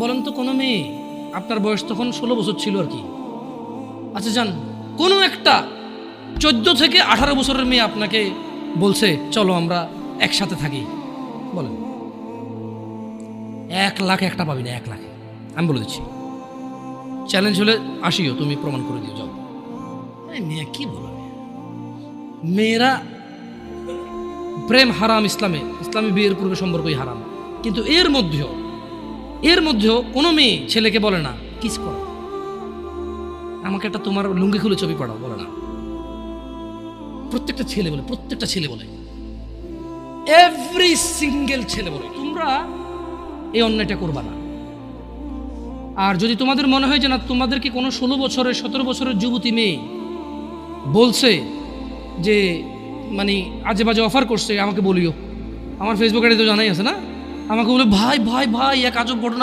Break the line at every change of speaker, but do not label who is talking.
বলেন তো কোনো মেয়ে, আপনার বয়স তখন 16 বছর ছিল আর কি, আচ্ছা যান, কোনো একটা 14 থেকে 18 বছরের মেয়ে আপনাকে বলছে চলো আমরা একসাথে থাকি, বলেন 1 লাখ একটা পাবি না, 1 লাখ। আমি বলে দিচ্ছি, চ্যালেঞ্জ হলে আসিও, তুমি প্রমাণ করে দিও, যাও। মেয়ে কি বলো, মেয়েরা প্রেম হারাম ইসলামে, ইসলামী বিয়ের পূর্বে সম্পর্কই হারাম, কিন্তু এর মধ্যেও কোনো মেয়ে ছেলেকে বলে না কিস করো, আমাকে একটা তোমার লুঙ্গি খুলে ছবি পাঠাও, বলে না। প্রত্যেকটা ছেলে বলে, এভরি সিঙ্গেল ছেলে বলে তোমরা এই অন্যায়টা করবা না। আর যদি তোমাদের মনে হয় যে না, তোমাদেরকে কোনো 16 বছরের 17 বছরের যুবতী মেয়ে বলছে যে মানে আজে বাজে অফার করছে, আমাকে বলিও, আমার ফেসবুক আইডি তো জানাই আছে না, আমাকে বলে ভাই ভাই ভাই এক আজব ঘটনা